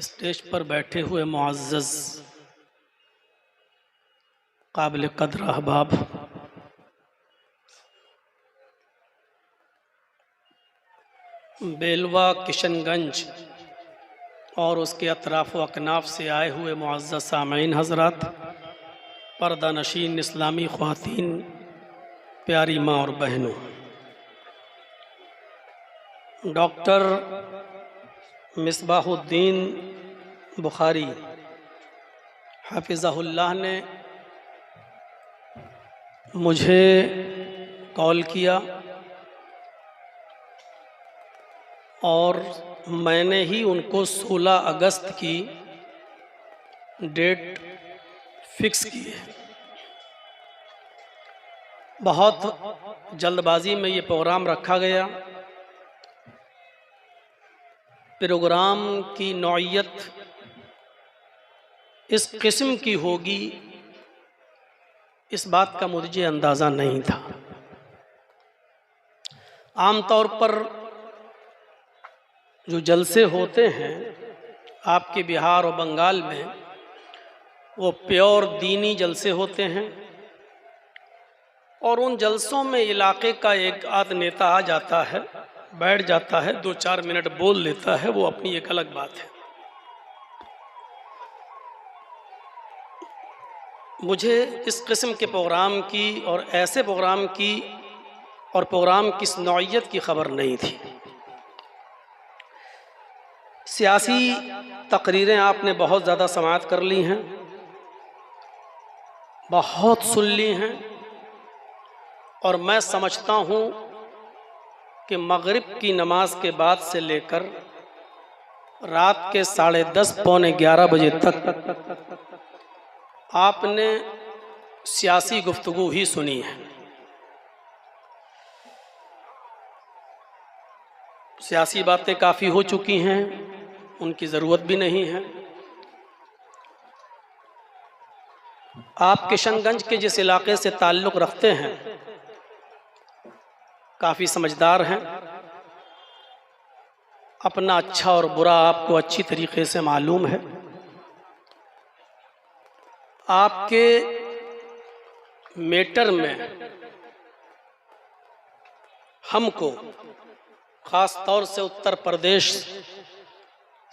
Stage पर बैठे हुए मुअज़्ज़ज़ काबिल कद्र अहबाब, बेलवा किशनगंज और उसके अतराफ़ व अकनाफ से आए हुए मुअज़्ज़ज़ सामईन हज़रात, पर्दा नशीन इस्लामी ख़वातीन, प्यारी माँ और बहनों, डॉक्टर मिसबाहुद्दीन बुखारी हाफिज़हुल्लाह ने मुझे कॉल किया और मैंने ही उनको 16 अगस्त की डेट फिक्स की है। बहुत जल्दबाजी में ये प्रोग्राम रखा गया। प्रोग्राम की नौइयत इस किस्म की होगी इस बात का मुझे अंदाज़ा नहीं था। आमतौर पर जो जलसे होते हैं आपके बिहार और बंगाल में, वो प्योर दीनी जलसे होते हैं और उन जलसों में इलाके का एक आध नेता आ जाता है, बैठ जाता है, 2-4 मिनट बोल लेता है, वो अपनी एक अलग बात है। मुझे इस किस्म के प्रोग्राम की और ऐसे प्रोग्राम की और प्रोग्राम किस नौइयत की खबर नहीं थी। सियासी तकरीरें आपने बहुत ज़्यादा समाअत कर ली हैं, बहुत सुन ली हैं, और मैं समझता हूँ कि मगरिब की नमाज के बाद से लेकर रात के 10:30 पौने 11 बजे तक आपने सियासी गुफ्तगू ही सुनी है। सियासी बातें काफ़ी हो चुकी हैं, उनकी ज़रूरत भी नहीं है। आप किशनगंज के जिस इलाके से ताल्लुक़ रखते हैं काफ़ी समझदार हैं, अपना अच्छा और बुरा आपको अच्छी तरीक़े से मालूम है। आपके मैटर में हमको ख़ास तौर से उत्तर प्रदेश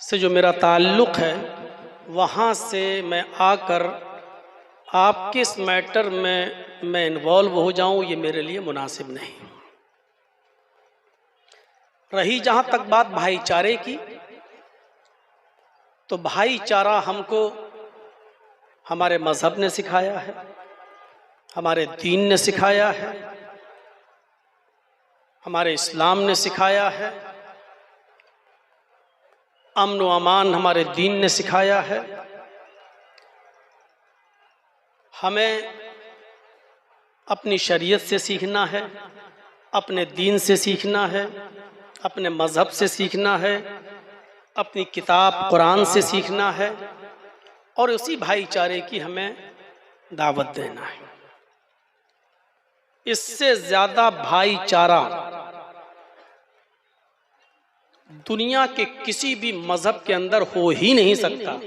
से जो मेरा ताल्लुक़ है, वहाँ से मैं आकर आपके इस मैटर में मैं इन्वॉल्व हो जाऊँ, ये मेरे लिए मुनासिब नहीं। रही जहाँ तक बात भाईचारे की, तो भाईचारा हमको हमारे मज़हब ने सिखाया है, हमारे दीन ने सिखाया है, हमारे इस्लाम ने सिखाया है, अमन व अमान हमारे दीन ने सिखाया है। हमें अपनी शरीयत से सीखना है, अपने दीन से सीखना है, अपने मज़हब से सीखना है, अपनी किताब कुरान से सीखना है, और उसी भाईचारे की हमें दावत देना है। इससे ज़्यादा भाईचारा दुनिया के किसी भी मज़हब के अंदर हो ही नहीं सकता,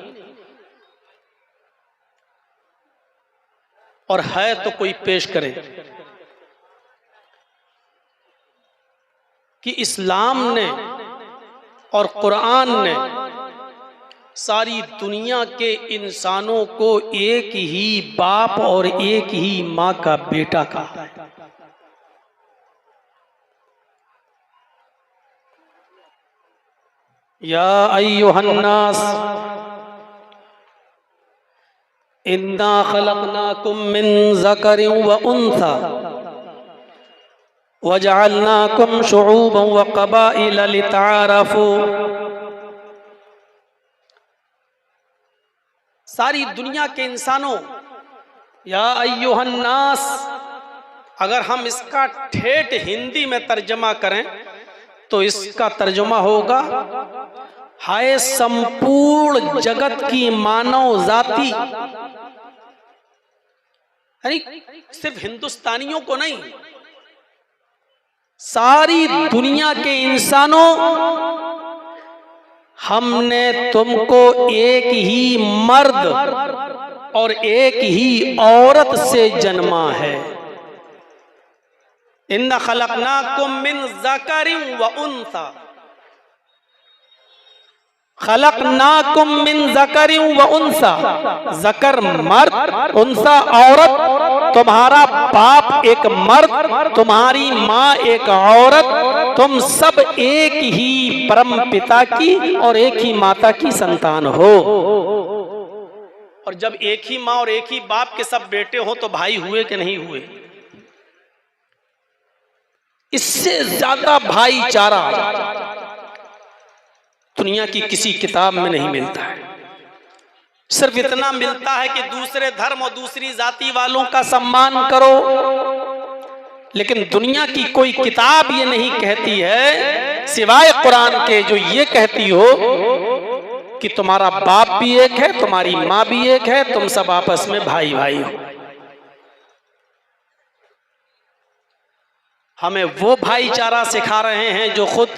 और है तो कोई पेश करे कि इस्लाम ने और कुरान ने सारी दुनिया के इंसानों को एक ही बाप और एक ही माँ का बेटा कहा है। या अय्युहन्नास इन्ना खलक़नाकुम मिन ज़करिन व उन्सा वजअलनाकुम शुऊबन व क़बाइल लितआरफ़ू। सारी दुनिया के इंसानों, या अय्युहन्नास, अगर हम इसका ठेठ हिंदी में तर्जमा करें तो इसका तर्जुमा होगा, हाय संपूर्ण जगत की मानव जाति, यानी सिर्फ हिंदुस्तानियों को नहीं, सारी दुनिया के इंसानों, हमने तुमको एक ही मर्द और एक ही औरत से जन्मा है। इन्ना खलक़नाकुम मिन ज़करिन व उन्सा, खलक़नाकुम मिन ज़करिन व उन्सा, ज़कर मर्द, उन्सा औरत। तुम्हारा बाप एक मर्द, तुम्हारी माँ एक औरत, तुम सब एक ही परम पिता की और एक ही माता की संतान हो। और जब एक ही माँ और एक ही बाप के सब बेटे हो तो भाई हुए कि नहीं हुए? इससे ज्यादा भाईचारा दुनिया की किसी किताब में नहीं मिलता है। सिर्फ इतना मिलता है कि दूसरे धर्म और दूसरी जाति वालों का सम्मान करो, लेकिन दुनिया की कोई किताब ये नहीं कहती है सिवाय कुरान के, जो ये कहती हो कि तुम्हारा बाप भी एक है, तुम्हारी माँ भी एक है, तुम सब आपस में भाई भाई हो। हमें वो भाईचारा सिखा रहे हैं जो खुद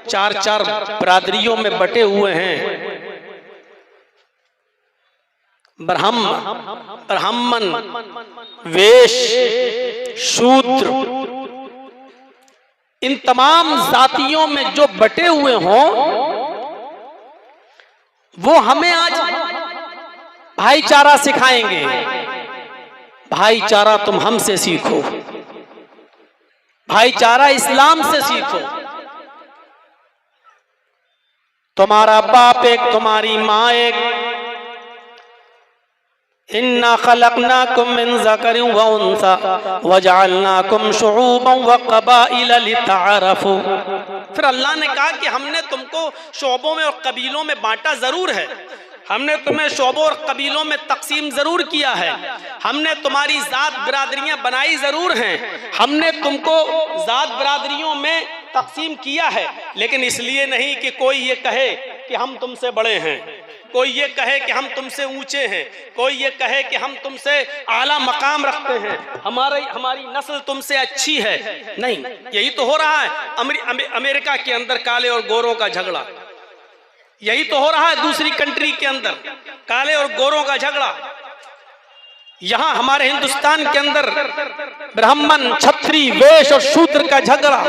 चार चार बरादरियों में बटे हुए हैं, ब्राह्मण, वैश्य, शूद्र, इन तमाम जातियों में जो बटे हुए हों, वो हमें आज भाईचारा सिखाएंगे। भाईचारा तुम हमसे सीखो, भाईचारा इस्लाम से सीखो। तुम्हारा बाप एक, तुम्हारी माँ एक। इन्ना खलकनाकुम मिन ज़करिन व उन्सा वजअलनाकुम शुऊबन व क़बाइला लितअरफू। फिर अल्लाह ने कहा कि हमने तुमको शोबों में और कबीलों में बांटा जरूर है, हमने तुम्हें शोबों और कबीलों में तकसीम जरूर किया है, हमने तुम्हारी जात बिरादरियां बनाई जरूर हैं, हमने तुमको जात बिरादरियों में तकसीम किया है, लेकिन इसलिए नहीं कि कोई ये कहे कि हम तुमसे बड़े हैं, कोई ये कहे कि हम तुमसे ऊंचे हैं, कोई ये कहे कि हम तुमसे आला मकाम रखते हैं, हमारी नस्ल तुमसे अच्छी है। नहीं, यही तो हो रहा है अमेरिका के अंदर काले और गोरों का झगड़ा, यही तो हो रहा है दूसरी कंट्री के अंदर काले और गोरों का झगड़ा। यहां हमारे हिंदुस्तान के अंदर ब्राह्मण, क्षत्रिय, वैश्य और शूद्र का झगड़ा।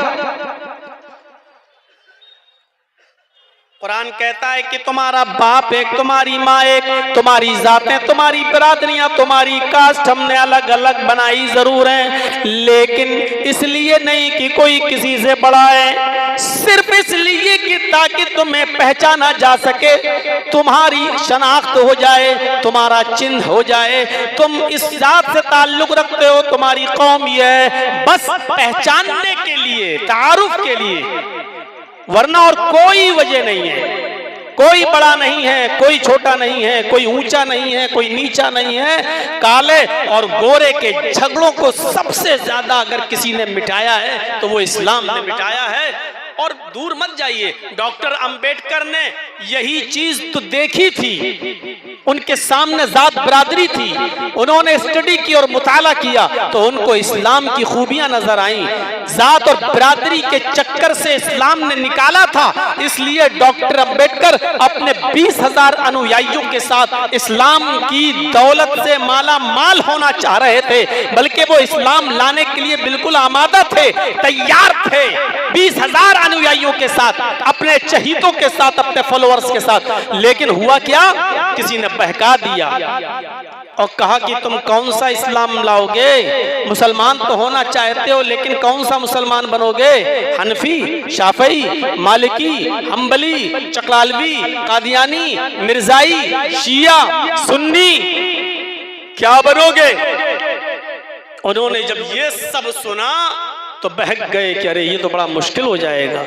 कुरान कहता है कि तुम्हारा बाप एक, तुम्हारी माँ एक, तुम्हारी जातें, तुम्हारी बिरादरियां, तुम्हारी कास्ट हमने अलग अलग बनाई जरूर हैं, लेकिन इसलिए नहीं कि कोई किसी से बड़ा है, सिर्फ इसलिए कि ताकि तुम्हें पहचाना जा सके, तुम्हारी शनाख्त हो जाए, तुम्हारा चिन्ह हो जाए, तुम इस जात से ताल्लुक रखते हो, तुम्हारी कौम ये है, बस पहचानने के लिए, तारुफ के लिए, वरना और कोई वजह नहीं है। कोई बड़ा नहीं है, कोई छोटा नहीं है, कोई ऊंचा नहीं है, कोई नीचा नहीं है। काले और गोरे के झगड़ों को सबसे ज्यादा अगर किसी ने मिटाया है तो वो इस्लाम ने मिटाया है। और दूर मत जाइए, डॉक्टर अंबेडकर ने यही चीज तो देखी थी, उनके सामने जात बरादरी थी, उन्होंने स्टडी की और मुताला किया तो उनको इस्लाम की खूबियां नजर आई। जात और बरादरी के चक्कर से इस्लाम ने निकाला था, इसलिए डॉक्टर अंबेडकर अपने 20,000 अनुयायियों के साथ इस्लाम की दौलत से माला माल होना चाह रहे थे, बल्कि वो इस्लाम लाने के लिए बिल्कुल आमादा थे, तैयार थे। 20,000 अनुयायियों के साथ, अपने चहीतों के साथ, अपने फॉलोअर्स के साथ। लेकिन हुआ क्या, किसी ने बहका दिया और कहा कि तुम कौन सा इस्लाम लाओगे, मुसलमान तो होना चाहते हो लेकिन कौन सा मुसलमान बनोगे, हनफी, शाफई, मालिकी, हम्बली, चकलालवी, कादियानी, मिर्जाई, शिया, सुन्नी, क्या बनोगे। उन्होंने जब ये सब सुना तो बहक गए कि अरे ये तो बड़ा मुश्किल हो जाएगा।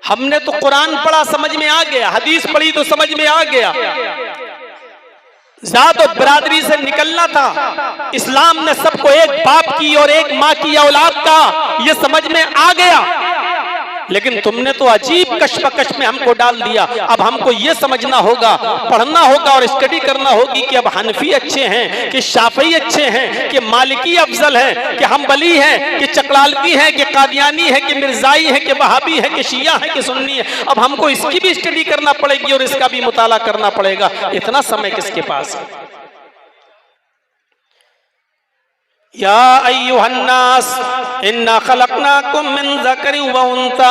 हमने तो कुरान पढ़ा, समझ में आ गया, हदीस पढ़ी तो समझ में आ गया, जात और बिरादरी से निकलना था। इस्लाम ने सबको एक बाप की और एक माँ की औलाद का ये समझ में आ गया, लेकिन तुमने तो अजीब कशमकश में हमको डाल दिया। अब हमको ये समझना होगा, पढ़ना होगा और स्टडी करना होगी कि अब हनफी अच्छे हैं कि शाफई अच्छे हैं कि मालिकी अफजल है कि हम्बली है कि चकलालवी है कि कादियानी है कि मिर्जाई है कि वहाबी है कि शिया है कि सुन्नी है। अब हमको इसकी भी स्टडी करना पड़ेगी और इसका भी मुताला करना पड़ेगा। इतना समय किसके पास है। या अय्युहन्नास इन्ना खलकनाकुम मिन ज़करिन व उन्सा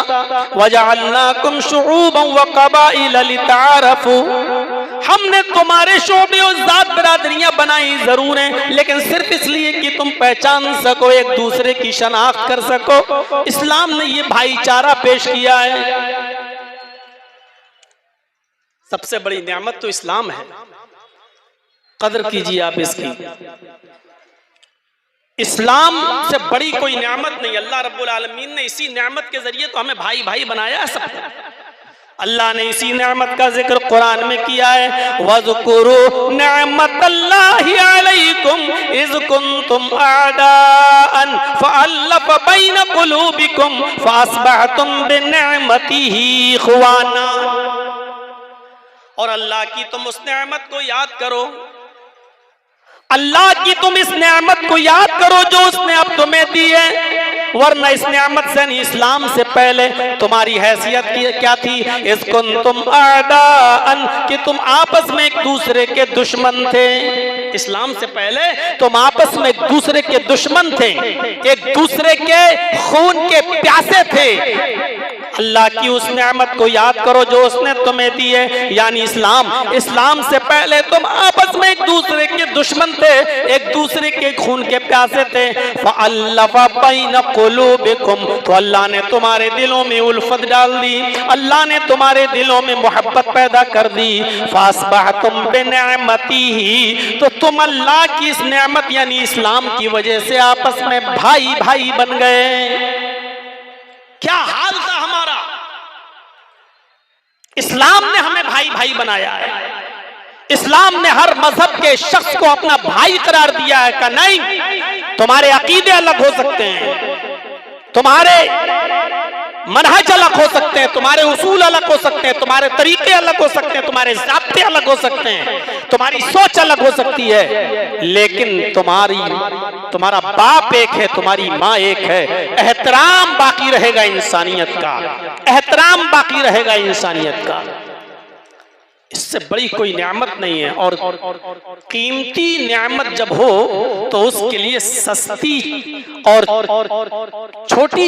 वजअलनाकुम शुऊबन व क़बाइला लितअरफू। हमने तुम्हारे शोबे और जात बिरादरियां बनाई जरूर हैं, लेकिन सिर्फ इसलिए कि तुम पहचान सको, एक दूसरे की शनाख्त कर सको। इस्लाम ने ये भाईचारा पेश किया है। सबसे बड़ी नेमत तो इस्लाम है, कदर कीजिए आप इसकी। इस्लाम से बड़ी कोई नेमत नहीं। अल्लाह रब्बुल आलमीन ने इसी नेमत के जरिए तो हमें भाई भाई बनाया है सबको। अल्लाह ने इसी नेमत का जिक्र कुरान में किया है, वज़कुरू निअमतल्लाहि अलैकुम इज़ कुंतुम अअदाअन फ़अल्लफ़ बैन क़ुलूबिकुम फ़अस्बहतुम बिनिअमतिही इख़वाना। और अल्लाह की तुम उस नेमत को याद करो, अल्लाह की तुम इस नेमत को याद करो जो उसने अब तुम्हें दी है, वरना इस नेमत से नहीं, इस्लाम से पहले तुम्हारी हैसियत क्या थी। इसकुन तुम आदाअन, कि तुम आपस में एक दूसरे के दुश्मन थे। इस्लाम से पहले तुम आपस में एक दूसरे के दुश्मन थे, एक दूसरे के खून के प्यासे थे। अल्लाह की उस नेमत को याद करो जो उसने तुम्हें दी है, यानी इस्लाम। इस्लाम से पहले तुम आपस में एक दूसरे के दुश्मन थे, एक दूसरे के खून के प्यासे थे। फ़अल्लफ़ा बैन क़ुलूबिकुम, तो अल्लाह ने तुम्हारे दिलों में उल्फत डाल दी, अल्लाह ने तुम्हारे दिलों में मोहब्बत पैदा कर दी। फ़अस्बहतुम बिनिअमतिही, तो तुम अल्लाह की इस नेमत यानी इस्लाम की वजह से आपस में भाई भाई बन गए। क्या हाल था हमारा, इस्लाम ने हमें भाई भाई बनाया है। इस्लाम ने हर मजहब के शख्स को अपना भाई करार दिया है कि नहीं, तुम्हारे अकीदे अलग हो सकते हैं, तुम्हारे मनहज अलग हो सकते हैं, तुम्हारे उसूल अलग हो सकते हैं, तुम्हारे तरीके अलग हो सकते हैं, तुम्हारे ज़ाब्ते अलग हो सकते हैं, तुम्हारी सोच अलग हो सकती है, लेकिन तुम्हारा बाप एक है, तुम्हारी माँ एक है। एहतराम बाकी रहेगा इंसानियत का, एहतराम बाकी रहेगा इंसानियत का। इससे बड़ी कोई नेमत नहीं है। और कीमती नेमत जब हो तो उसके लिए सस्ती और छोटी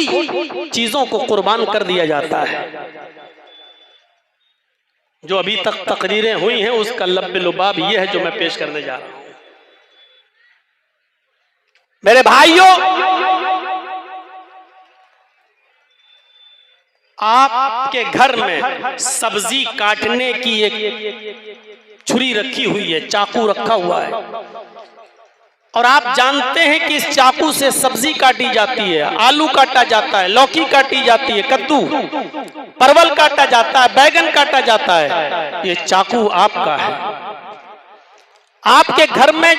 चीजों को कुर्बान कर दिया जाता है। जो अभी तक तकरीरें हुई हैं उसका लब्बे लुबाब यह है जो मैं पेश करने जा रहा हूं। मेरे भाइयों, आपके घर में सब्जी काटने की एक छुरी रखी हुई है, चाकू रखा हुआ है, और आप जानते हैं कि इस चाकू से सब्जी काटी जाती है, आलू काटा जाता है, लौकी काटी जाती है, कद्दू परवल काटा जाता है, बैगन काटा जाता है। ये चाकू आपका है। आपके घर में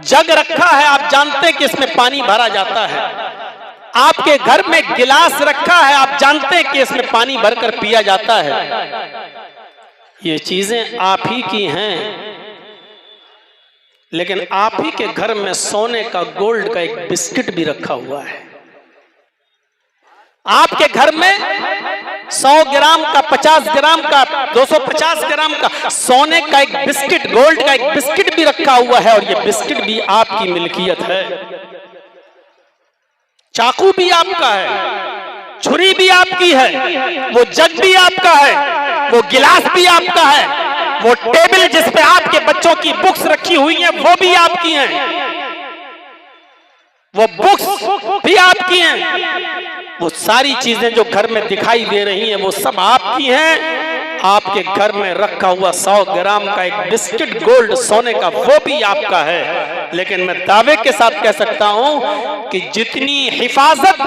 जग रखा है, आप जानते हैं कि इसमें पानी भरा जाता है। आपके घर में गिलास रखा है, आप जानते हैं कि इसमें पानी भरकर पिया जाता है। ये चीजें आप ही की हैं, लेकिन आप ही के घर में सोने का, गोल्ड का एक बिस्किट भी रखा हुआ है। आपके घर में 100 ग्राम का, 50 ग्राम का, 250 ग्राम का सोने का एक बिस्किट, गोल्ड का एक बिस्किट भी रखा हुआ है, और ये बिस्किट भी आपकी मिल्कियत है। चाकू भी आपका है, छुरी भी आपकी है, वो जग भी आपका है, वो गिलास भी आपका है, वो टेबल जिस पे आपके बच्चों की बुक्स रखी हुई हैं वो भी आपकी हैं, वो बुक्स भी आपकी हैं। वो सारी चीजें जो घर में दिखाई दे रही हैं वो सब आपकी हैं। आपके घर में रखा हुआ 100 ग्राम का एक बिस्किट गोल्ड सोने का वो भी आपका है। लेकिन मैं दावे के साथ कह सकता हूं कि जितनी हिफाजत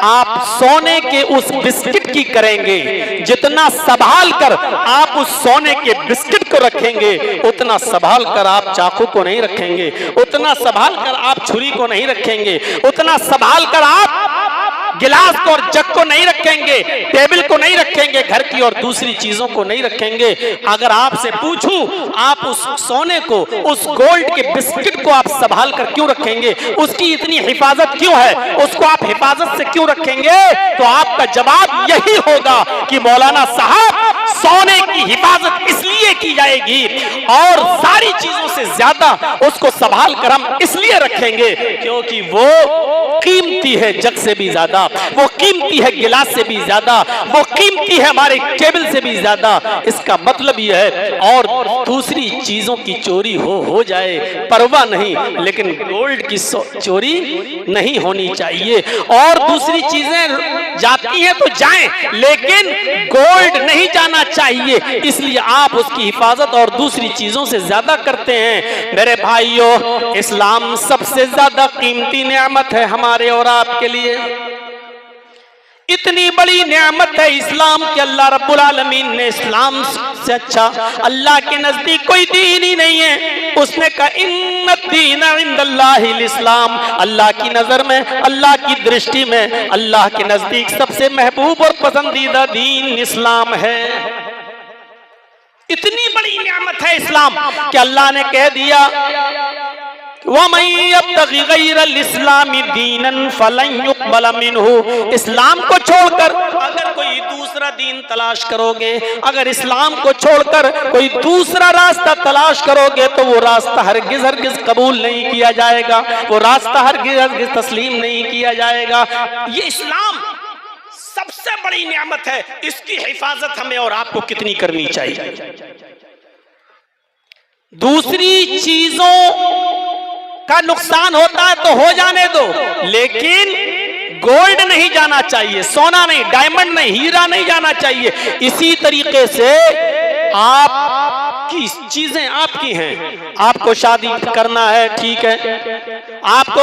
आप सोने के उस बिस्किट की करेंगे, जितना संभाल कर आप उस सोने के बिस्किट को रखेंगे, उतना संभाल कर आप चाकू को नहीं रखेंगे, उतना संभाल कर आप छुरी को नहीं रखेंगे, उतना संभाल कर आप गिलास को और जग को नहीं रखेंगे, टेबल को नहीं रखेंगे, घर की और दूसरी चीजों को नहीं रखेंगे। अगर आपसे पूछूं, आप उस सोने को, उस गोल्ड के बिस्किट को आप संभाल कर क्यों रखेंगे, उसकी इतनी हिफाजत क्यों है, उसको आप हिफाजत से क्यों रखेंगे, तो आपका जवाब यही होगा कि मौलाना साहब, सोने की हिफाजत इसलिए की जाएगी और सारी चीजों से ज्यादा उसको संभाल कर हम इसलिए रखेंगे क्योंकि वो कीमती है जग से भी ज्यादा, वो कीमती है गिलास से भी ज्यादा, वो कीमती है हमारे टेबल से भी ज्यादा। इसका मतलब यह है, और दूसरी चीजों की चोरी हो जाए परवाह नहीं, लेकिन गोल्ड की चोरी नहीं होनी चाहिए। और दूसरी चीजें जाती हैं तो जाएं, लेकिन गोल्ड नहीं जाना चाहिए, इसलिए आप उसकी हिफाजत और दूसरी चीजों से ज्यादा करते हैं। मेरे भाइयों, इस्लाम सबसे ज्यादा कीमती नेमत है हमारे और आपके लिए। इतनी बड़ी नेमत है इस्लाम कि अल्लाह रब्बुल आलमीन ने इस्लाम से अच्छा अल्लाह के नजदीक कोई दीन ही नहीं है। उसने कहा इन्ना दीन इंदल्लाहिल इस्लाम, अल्लाह की नजर में, अल्लाह की दृष्टि में, अल्लाह के नजदीक सबसे महबूब और पसंदीदा दीन इस्लाम है। इतनी बड़ी नेमत है इस्लाम कि अल्लाह ने कह दिया इस्लाम को छोड़कर अगर कोई दूसरा दीन तलाश करोगे, अगर इस्लाम को छोड़कर कोई दूसरा रास्ता तलाश करोगे तो वो रास्ता हरगिज हरगिज कबूल नहीं किया जाएगा, वो रास्ता हरगिज हरगिज तस्लीम नहीं किया जाएगा। ये इस्लाम सबसे बड़ी नेमत है, इसकी हिफाजत हमें और आपको कितनी करनी चाहिए। दूसरी चीजों का नुकसान होता है तो हो जाने दो, लेकिन गोल्ड नहीं जाना चाहिए, सोना नहीं, डायमंड नहीं, हीरा नहीं जाना चाहिए। इसी तरीके से आपकी चीजें आपकी हैं, आपको शादी करना है ठीक है, आपको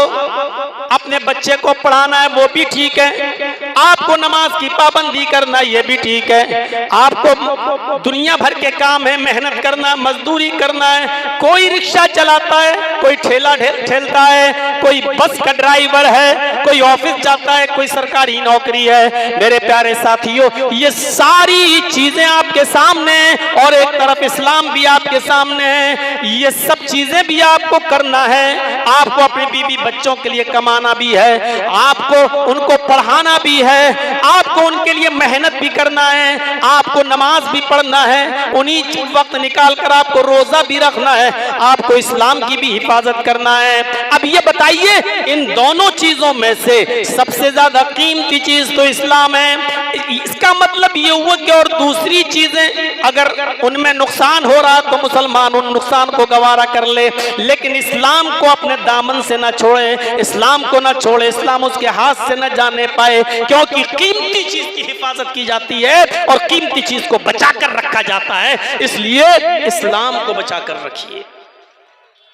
अपने बच्चे को पढ़ाना है वो भी ठीक है, आपको नमाज की पाबंदी करना ये भी ठीक है, आपको दुनिया भर के काम है, मेहनत करना, मजदूरी करना है, कोई रिक्शा चलाता है, कोई ठेला ठेलता है, कोई बस का ड्राइवर है, कोई ऑफिस जाता है, कोई सरकारी नौकरी है। मेरे प्यारे साथियों, ये सारी चीजें आपके सामने हैं और एक तरफ इस्लाम भी आपके सामने है। ये सब चीजें भी आपको करना है, आपको अपनी बीवी बच्चों के लिए कमाना भी है, आपको उनको पढ़ाना भी है, आपको उनके लिए मेहनत भी करना है, आपको नमाज भी पढ़ना है, उन्हीं वक्त निकाल कर आपको रोजा भी रखना है, आपको इस्लाम की भी हिफाजत करना है। अब ये बताइए, इन दोनों चीजों में से सबसे ज्यादा कीमती चीज तो इस्लाम है। इसका मतलब ये हुआ कि और दूसरी चीजें अगर उनमें नुकसान हो रहा तो मुसलमान उन नुकसान को गवारा कर ले, लेकिन इस्लाम को अपने दामन से न छोड़े, इस्लाम को न छोड़े, इस्लाम उसके हाथ से न जाने पाए, क्योंकि कीमती चीज की हिफाजत की जाती है और कीमती चीज को बचा कर रखा जाता है। इसलिए इस्लाम को बचा कर रखिए।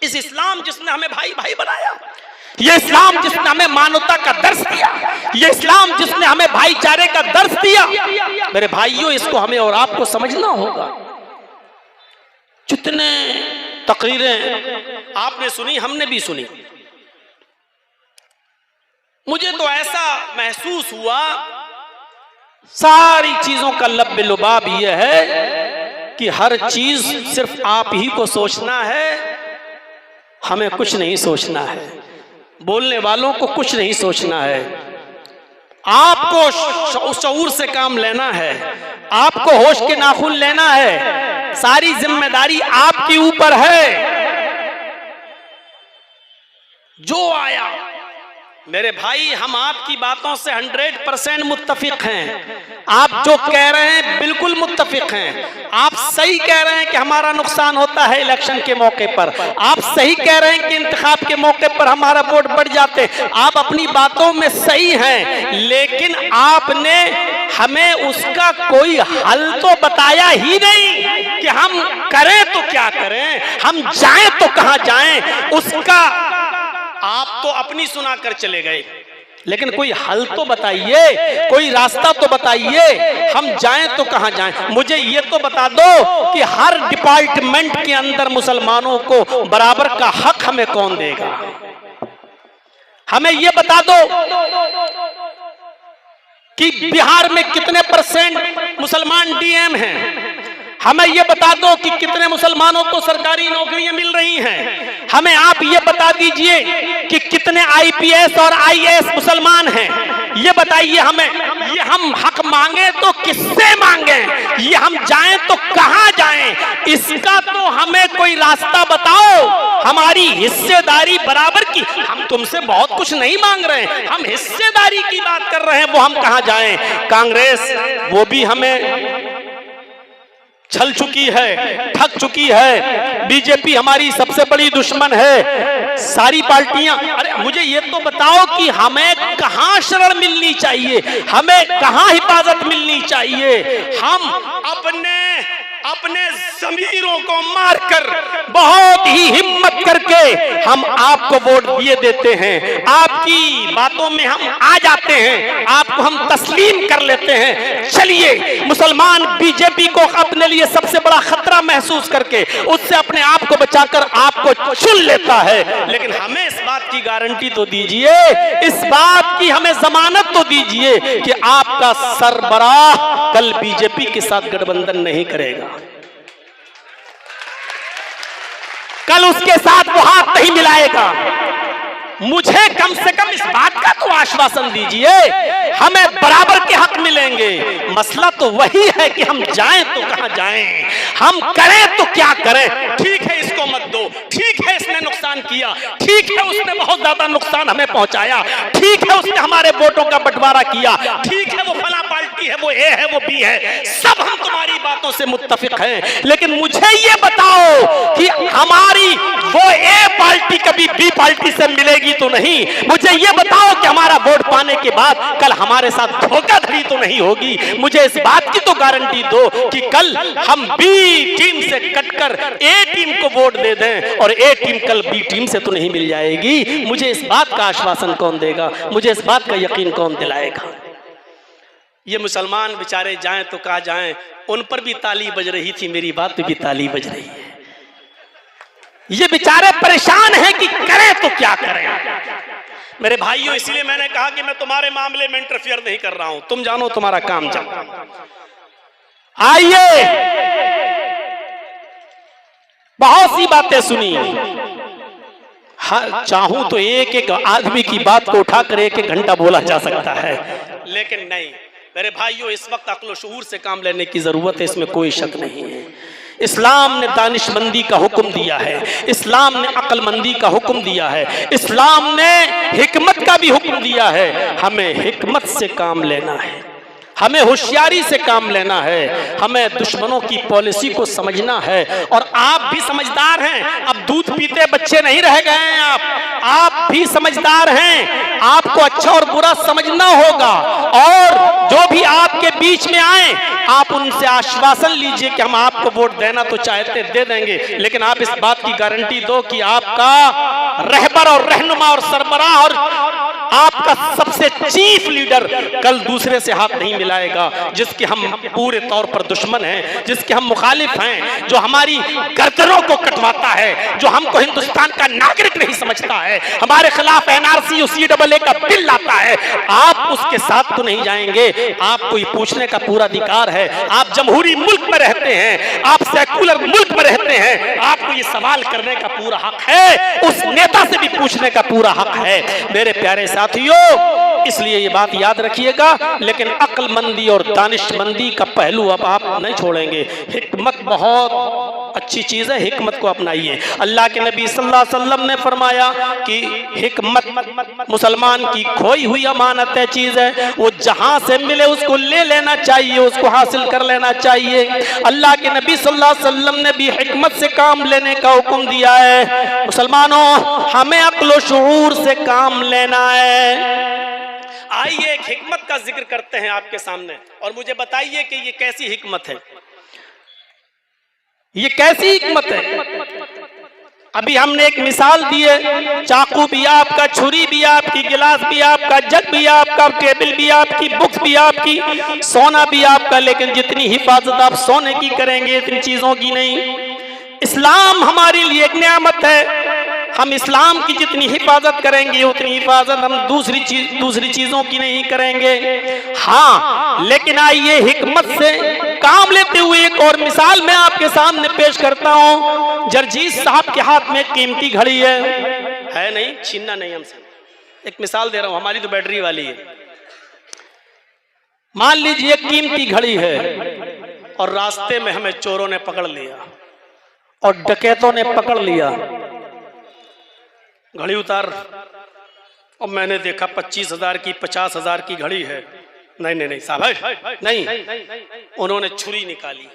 इस इस्लाम जिसने हमें भाई भाई बनाया, ये इस्लाम जिसने हमें मानवता का दर्श दिया, ये इस्लाम जिसने हमें भाईचारे का दर्श दिया, मेरे भाइयों इसको हमें और आपको समझना होगा। जितने तकरीरें आपने सुनी, हमने भी सुनी, मुझे तो ऐसा महसूस हुआ सारी चीजों का लब लुबाब यह है कि हर चीज सिर्फ आप ही को सोचना है, हमें कुछ नहीं सोचना है, बोलने वालों को कुछ नहीं सोचना है, आपको शऊर से काम लेना है, आपको होश के नाखून लेना है, सारी जिम्मेदारी आपके ऊपर है। जो आया मेरे भाई, हम आपकी बातों से 100% मुत्तफिक हैं। आप जो कह रहे हैं बिल्कुल मुत्तफिक हैं। आप सही कह रहे हैं कि हमारा नुकसान होता है इलेक्शन के मौके पर, आप सही कह रहे हैं कि इंतखाब के मौके पर हमारा वोट बढ़ जाते, आप अपनी बातों में सही हैं, लेकिन आपने हमें उसका कोई हल तो बताया ही नहीं कि हम करें तो क्या करें, हम जाएं तो कहां जाएं। उसका आप तो अपनी सुनाकर चले गए, लेकिन कोई हल तो बताइए, कोई रास्ता तो बताइए, हम जाएं तो कहां जाएं। मुझे ये तो बता दो कि हर डिपार्टमेंट के अंदर मुसलमानों को बराबर का हक हमें कौन देगा। हमें ये बता दो कि बिहार में कितने % मुसलमान डीएम हैं। हमें ये बता दो कि कितने मुसलमानों को सरकारी नौकरियां मिल रही हैं। हमें आप ये बता दीजिए कि कितने आईपीएस और आईएएस मुसलमान हैं। ये बताइए हमें। ये हम हक मांगे तो किससे मांगे, ये हम जाएं तो कहां जाएं, इसका तो हमें कोई रास्ता बताओ। हमारी हिस्सेदारी बराबर की, हम तुमसे बहुत कुछ नहीं मांग रहे हैं, हम हिस्सेदारी की बात कर रहे हैं, वो हम कहां जाएं। कांग्रेस वो भी हमें छल चुकी है, ठग चुकी है, बीजेपी हमारी सबसे बड़ी दुश्मन है, सारी पार्टियां। अरे मुझे ये तो बताओ कि हमें कहां शरण मिलनी चाहिए, हमें कहां हिफाजत मिलनी चाहिए। हम अपने ज़मीरों को मारकर, बहुत ही हिम्मत करके हम आपको वोट दिए देते हैं, आपकी बातों में हम आ जाते हैं, आपको हम तस्लीम कर लेते हैं। चलिए, मुसलमान बीजेपी को अपने लिए सबसे बड़ा खतरा महसूस करके उससे अपने आप को बचाकर आपको चुन लेता है, लेकिन हमें इस बात की गारंटी तो दीजिए, इस बात की हमें जमानत तो दीजिए कि आपका सरबराह कल बीजेपी के साथ गठबंधन नहीं करेगा, कल उसके साथ वो हाथ नहीं मिलाएगा। मुझे कम से कम इस बात का तो आश्वासन दीजिए, हमें बराबर के हक मिलेंगे। मसला तो वही है कि हम जाएं तो कहां जाएं, हम करें तो क्या करें। ठीक है, इसको मत दो, ठीक है इसने नुकसान किया, ठीक है उसने बहुत ज्यादा नुकसान हमें पहुंचाया, ठीक है उसने हमारे वोटों का बंटवारा किया, ठीक है वो फला है, वो ए है, वो बी है, सब हम तुम्हारी बातों से मुत्तफिक हैं, लेकिन मुझे ये बताओ कि हमारी वो ए पार्टी कभी बी पार्टी से मिलेगी तो नहीं। मुझे ये बताओ कि हमारा वोट पाने के बाद कल हमारे साथ धोखाधड़ी तो नहीं होगी। मुझे इस बात की तो गारंटी दो कि कल हम बी टीम से कटकर ए टीम को वोट दे दें और ए टीम कल बी टीम से तो नहीं मिल जाएगी। मुझे इस बात का आश्वासन कौन देगा, मुझे इस बात का यकीन कौन दिलाएगा। ये मुसलमान बेचारे जाएं तो कहा जाएं, उन पर भी ताली बज रही थी, मेरी बात पे भी ताली बज रही है। ये बेचारे परेशान हैं कि करें तो क्या करें। मेरे भाइयों, इसलिए मैंने कहा कि मैं तुम्हारे मामले में इंटरफियर नहीं कर रहा हूं, तुम जानो तुम्हारा काम जानो। आइए, बहुत सी बातें सुनी, हाँ चाहूं तो एक एक आदमी की बात को उठाकर एक एक घंटा बोला जा सकता है, लेकिन नहीं मेरे भाइयों, इस वक्त अक्ल शऊर से काम लेने की जरूरत है, इसमें कोई शक नहीं है। इस्लाम ने दानिशमंदी का हुक्म दिया है, इस्लाम ने अक्लमंदी का हुक्म दिया है, इस्लाम ने हिकमत का भी हुक्म दिया है। हमें हिकमत से काम लेना है, हमें होशियारी से काम लेना है, हमें दुश्मनों की पॉलिसी को समझना है। और आप भी समझदार हैं, अब दूध पीते बच्चे नहीं रह गए हैं, आप भी समझदार हैं, आपको अच्छा और बुरा समझना होगा। और जो भी आपके बीच में आए, आप उनसे आश्वासन लीजिए कि हम आपको वोट देना तो चाहते दे देंगे, लेकिन आप इस बात की गारंटी दो कि आपका रहबर और रहनुमा और सरबराह और आपका सबसे चीफ लीडर कल दूसरे से हाथ नहीं मिलाएगा, जिसके हम पूरे तौर पर दुश्मन हैं, जिसके हम मुखालिफ हैं, जो हमारी गर्दनों को कटवाता है, जो हमको हिंदुस्तान का नागरिक नहीं समझता है, हमारे खिलाफ एनआरसी और CAA का बिल लाता है। आप उसके साथ तो नहीं जाएंगे। आपको ये पूछने का पूरा अधिकार है, आप जमहूरी मुल्क में रहते हैं, आप सेकुलर मुल्क में रहते हैं, आपको ये सवाल करने का पूरा हक है, उस नेता से भी पूछने का पूरा हक है। मेरे प्यारे साथियों, इसलिए ये बात याद रखिएगा, लेकिन अक्लमंदी और दानिशमंदी का पहलू अब आप नहीं छोड़ेंगे। हिकमत बहुत अच्छी चीज है, हिकमत को अपनाइए। अल्लाह के नबी सल्लल्लाहु अलैहि वसल्लम ने फरमाया कि हिकमत मुसलमान की खोई हुई अमानत है, चीज है, वो जहां से मिले उसको ले लेना चाहिए, उसको हासिल कर लेना चाहिए। अल्लाह के नबी सल्लल्लाहु अलैहि वसल्लम ने भी हिकमत से काम लेने का हुक्म दिया है। मुसलमानों, हमें अक्ल शऊर से काम लेना है। आइए एक हिकमत का जिक्र करते हैं आपके सामने, और मुझे बताइए कि ये कैसी हिकमत है, ये कैसी हिकमत है। अभी हमने एक मिसाल दी है, चाकू भी आपका, छुरी भी आपकी, गिलास भी आपका, जग भी आपका, टेबल भी आपकी, बुक्स भी आपकी, सोना भी आपका, लेकिन जितनी हिफाजत आप सोने की करेंगे इतनी चीजों की नहीं। इस्लाम हमारे लिए एक नियामत है, हम इस्लाम की जितनी हिफाजत करेंगे उतनी हिफाजत हम दूसरी चीजों की नहीं करेंगे। हाँ, लेकिन आइए हिकमत से काम लेते हुए एक और मिसाल मैं आपके सामने पेश करता हूं। जरजीत साहब के हाथ में कीमती घड़ी है नहीं, छीनना नहीं हमसे, एक मिसाल दे रहा हूं, हमारी तो बैटरी वाली है। मान लीजिए कीमती घड़ी है और रास्ते में हमें चोरों ने पकड़ लिया और डकैतों ने पकड़ लिया। घड़ी उतार, और मैंने देखा 25,000 की 50,000 की घड़ी है। नहीं साहब, नहीं, उन्होंने छुरी निकाली।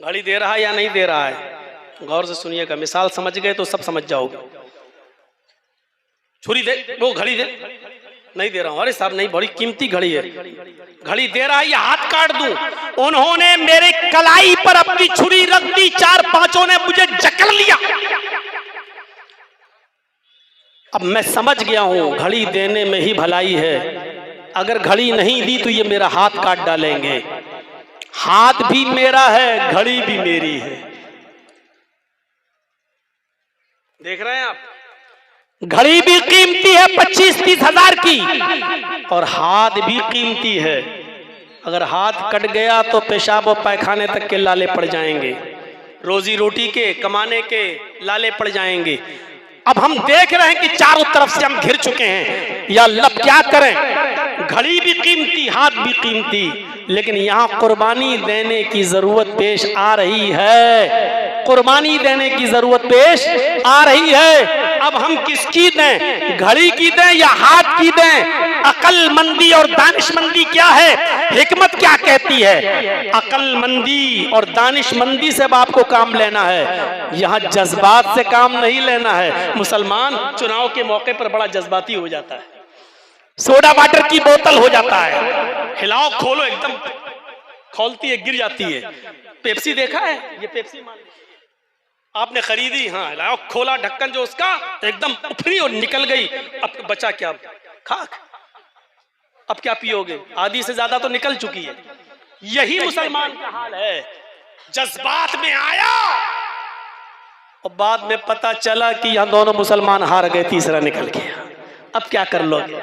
घड़ी दे रहा है या नहीं दे रहा है, गौर से सुनिएगा, मिसाल समझ गए तो सब समझ जाओगे। छुरी दे, वो घड़ी दे, नहीं दे रहा हूं। अरे साहब नहीं, बड़ी कीमती घड़ी है, घड़ी दे रहा है या हाथ काट दूं। उन्होंने मेरे कलाई पर अपनी छुरी रख दी, 4-5 ने मुझे जकड़ लिया। अब मैं समझ गया हूं घड़ी देने में ही भलाई है, अगर घड़ी नहीं दी तो ये मेरा हाथ काट डालेंगे। हाथ भी मेरा है, घड़ी भी मेरी है। देख रहे हैं आप, घड़ी भी कीमती है 25-30 हजार की, और हाथ भी कीमती है। अगर हाथ कट गया तो पेशाब और पैखाने तक के लाले पड़ जाएंगे, रोजी रोटी के, कमाने के लाले पड़ जाएंगे। अब हम देख रहे हैं कि चारों तरफ से हम घिर चुके हैं, या अल्लाह क्या करें। घड़ी भी कीमती, हाथ भी कीमती, लेकिन यहाँ कुर्बानी देने की जरूरत पेश आ रही है। कुर्बानी देने की जरूरत पेश आ रही है। अब हम किसकी दें, घड़ी की दें या हाथ की दें? अक्लमंदी और दानिशमंदी क्या है, हिकमत क्या कहती है? अक्लमंदी और दानिशमंदी से आपको काम लेना है, यहाँ जज्बात से काम नहीं लेना है। मुसलमान चुनाव के मौके पर बड़ा जज्बाती हो जाता है, सोडा वाटर की बोतल हो जाता है, हिलाओ खोलो एकदम खोलती है गिर जाती है। पेप्सी देखा है, ये पेप्सी मान आपने खरीदी, हाँ हिलाओ खोला ढक्कन जो उसका एकदम उफरी और निकल गई, अब बचा क्या, खाक, अब क्या पियोगे, आधी से ज्यादा तो निकल चुकी है। यही मुसलमान का हाल है, जज्बात में आया और बाद में पता चला कि यहां दोनों मुसलमान हार गए, तीसरा निकल गया, अब क्या कर लोगे,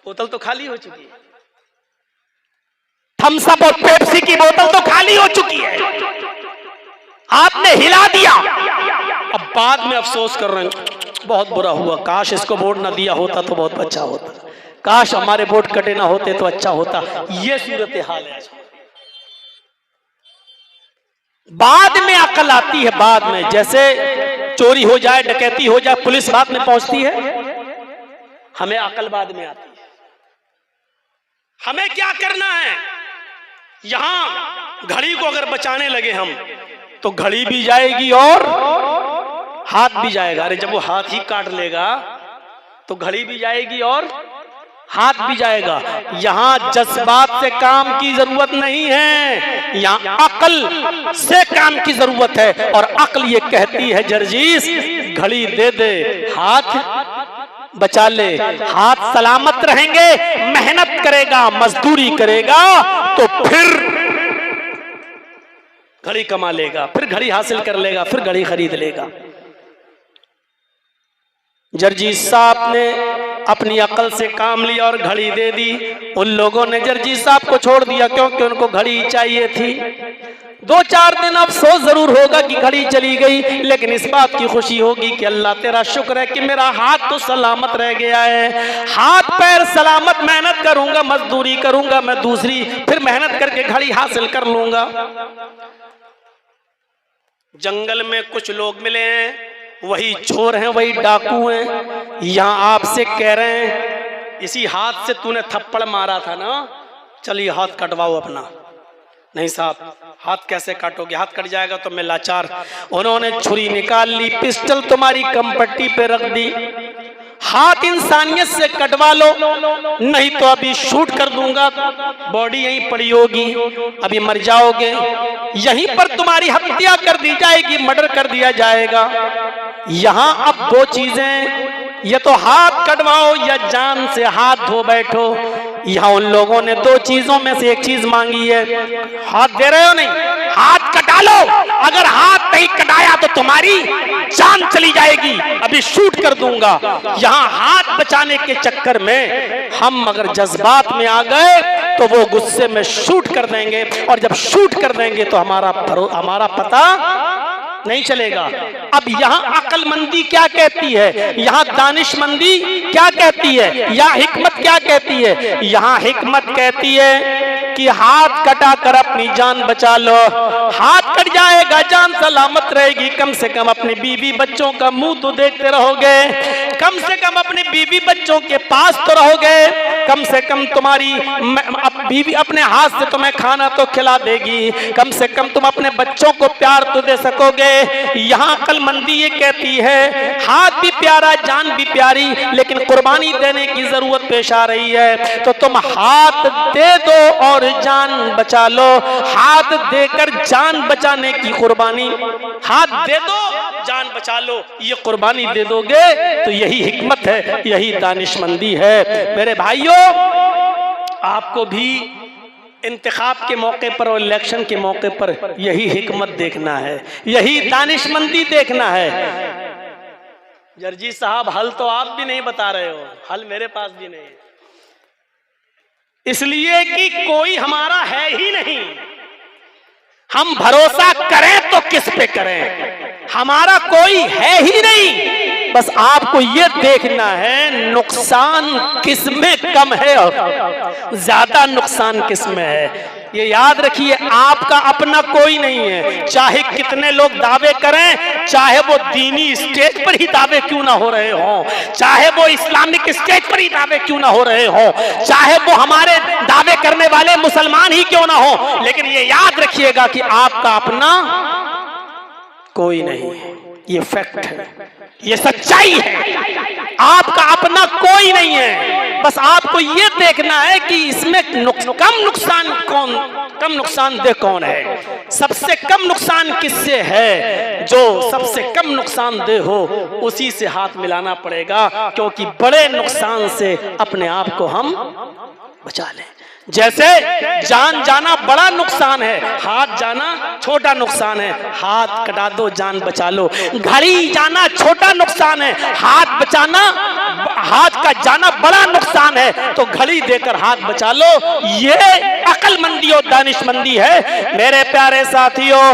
बोतल तो खाली हो चुकी है, थम्स अप और पेप्सी की बोतल तो खाली हो चुकी है, आपने हिला दिया, अब बाद में अफसोस कर रहे हैं बहुत बुरा हुआ, काश इसको वोट ना दिया होता तो बहुत अच्छा होता, काश हमारे वोट कटे ना होते तो अच्छा होता। ये सूरत हाल है। बाद में अकल आती है, बाद में जैसे चोरी हो जाए, डकैती हो जाए, पुलिस बाद में पहुंचती है, हमें अकल बाद में आती है। हमें क्या करना है, यहां घड़ी को अगर बचाने लगे हम तो घड़ी भी जाएगी और हाथ भी जाएगा। अरे जब वो हाथ ही काट लेगा तो घड़ी भी जाएगी और हाथ भी जाएगा। यहां जज्बात से काम की जरूरत नहीं है, यहां अक्ल से काम की जरूरत है। और अक्ल ये कहती है जर्जीस घड़ी दे दे, हाथ बचा ले, हाथ सलामत रहेंगे, मेहनत करेगा, मजदूरी करेगा तो फिर घड़ी कमा लेगा, फिर घड़ी हासिल कर लेगा, फिर घड़ी खरीद लेगा। जर्जीस साहब ने अपनी अकल से काम लिया और घड़ी दे दी। उन लोगों ने जर्जीस साहब को छोड़ दिया क्योंकि उनको घड़ी चाहिए थी। 2-4 दिन अफसोस जरूर होगा कि घड़ी चली गई, लेकिन इस बात की खुशी होगी कि अल्लाह तेरा शुक्र है कि मेरा हाथ तो सलामत रह गया है, हाथ पैर सलामत, मेहनत करूंगा, मजदूरी करूंगा, मैं दूसरी फिर मेहनत करके घड़ी हासिल कर लूंगा। जंगल में कुछ लोग मिले हैं, वही चोर हैं, वही डाकू हैं। यहां आपसे कह रहे हैं इसी हाथ से तूने थप्पड़ मारा था ना, चलिए हाथ कटवाओ अपना। नहीं साहब, हाथ कैसे काटोगे, हाथ कट जाएगा तो मैं लाचार। उन्होंने छुरी निकाल ली, पिस्टल तुम्हारी कमपट्टी पे रख दी, हाथ इंसानियत से कटवा लो, नहीं तो अभी शूट कर दूंगा, बॉडी यहीं पड़ी होगी, अभी मर जाओगे, यहीं पर तुम्हारी हत्या कर दी जाएगी, मर्डर कर दिया जाएगा। यहां अब 2 चीजें, ये तो हाथ कटवाओ या जान से हाथ धो बैठो। यहां उन लोगों ने 2 चीजों में से एक चीज मांगी है। हाथ दे रहे हो, नहीं हाथ कटा लो, अगर हाथ नहीं कटाया तो तुम्हारी जान चली जाएगी, अभी शूट कर दूंगा। यहां हाथ बचाने के चक्कर में हम अगर जज्बात में आ गए तो वो गुस्से में शूट कर देंगे, और जब शूट कर देंगे तो हमारा पता नहीं चलेगा। अब यहाँ अक्लमंदी क्या कहती है, यहाँ दानिशमंदी क्या कहती है, या हिकमत क्या कहती है? यहाँ हिकमत कहती है कि हाथ कटा कर अपनी जान बचा लो। हाथ कट जाएगा, जान सलामत रहेगी, कम से कम अपने बीवी बच्चों का मुंह तो देखते रहोगे, कम से कम अपने बीवी बच्चों के पास तो रहोगे, कम से कम तुम्हारी बीवी अपने हाथ से तुम्हें खाना तो खिला देगी, कम से कम तुम अपने बच्चों को प्यार तो दे सकोगे। यहाँ अक्लमंदी ये कहती है हाथ भी प्यारा, जान भी प्यारी, लेकिन कुर्बानी देने की जरूरत पेश आ रही है, तो तुम हाथ दे दो और जान बचा लो। हाथ देकर जान बचाने की कुर्बानी, हाथ दे दो जान बचा लो, ये कुर्बानी दे दोगे तो यही हिकमत है, यही दानिशमंदी है। मेरे भाइयों, आपको भी इंतखाब के मौके पर और इलेक्शन के मौके पर यही हिकमत देखना है, यही दानिशमंदी देखना है। जर्जी साहब, हल तो आप भी नहीं बता रहे हो, हल मेरे पास भी नहीं है, इसलिए कि कोई हमारा है ही नहीं। हम भरोसा करें तो किस पे करें, हमारा कोई है ही नहीं, बस आपको ये देखना है नुकसान किसमें कम है और ज्यादा नुकसान किसमें है। ये याद रखिए, आपका अपना कोई नहीं है। चाहे कितने लोग दावे करें, चाहे वो दीनी स्टेज पर ही दावे क्यों ना हो रहे हों, चाहे वो इस्लामिक स्टेज पर ही दावे क्यों ना हो रहे हों, चाहे वो हमारे दावे करने वाले मुसलमान ही क्यों ना हो, लेकिन ये याद रखिएगा कि आपका अपना कोई नहीं है। ये फैक्ट है, ये सच्चाई है। आपका अपना कोई नहीं है। बस आपको ये देखना है कि इसमें कम नुकसानदेह कौन है, सबसे कम नुकसान किससे है। जो सबसे कम नुकसानदेह हो उसी से हाथ मिलाना पड़ेगा, क्योंकि बड़े नुकसान से अपने आप को हम बचा लें। जैसे जान जाना बड़ा नुकसान है, हाथ जाना छोटा नुकसान है। हाथ कटा दो, जान बचा लो। घड़ी जाना छोटा नुकसान है, हाथ का जाना बड़ा नुकसान है, तो घड़ी देकर हाथ बचा लो। ये अक्लमंदी और दानिशमंदी है। मेरे प्यारे साथियों,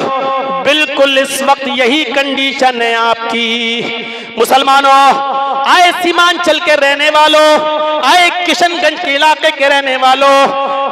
बिल्कुल इस वक्त यही कंडीशन है आपकी। मुसलमानों, आए सीमांचल के रहने वालों, आए किशनगंज के इलाके के रहने वालों,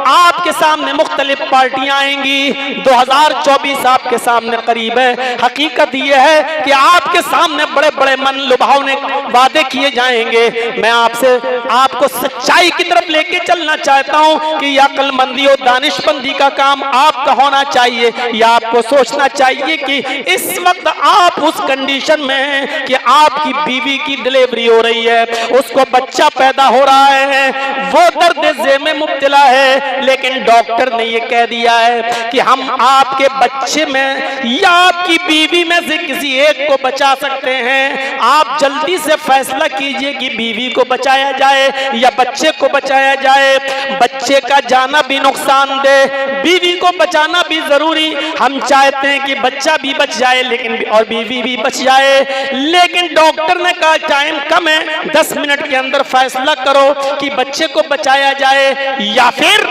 आपके सामने मुख्तलिफ पार्टियां आएंगी। 2024 आपके सामने करीब है। हकीकत यह है कि आपके सामने बड़े बड़े मन लुभावने वादे किए जाएंगे। मैं आपको सच्चाई की तरफ लेके चलना चाहता हूं कि यह अक्लमंदी और दानिशमंदी का काम आपका होना चाहिए। या आपको सोचना चाहिए कि इस वक्त आप उस कंडीशन में हैं कि आपकी बीवी की डिलीवरी हो रही है, उसको बच्चा पैदा हो रहा है, वो दर्द में मुब्तला है, लेकिन डॉक्टर ने ये कह दिया है कि हम आपके बच्चे में या आपकी बीवी में से किसी एक को बचा सकते हैं। आप जल्दी से फैसला कीजिए कि बीवी को बचाया जाए या बच्चे को बचाया जाए। बच्चे का जाना भी नुकसानदेह, बीवी को बचाना भी जरूरी। हम चाहते हैं कि बच्चा भी बच जाए लेकिन और बीवी भी बच जाए, लेकिन डॉक्टर ने कहा टाइम कम है, 10 मिनट के अंदर फैसला करो कि बच्चे को बचाया जाए या फिर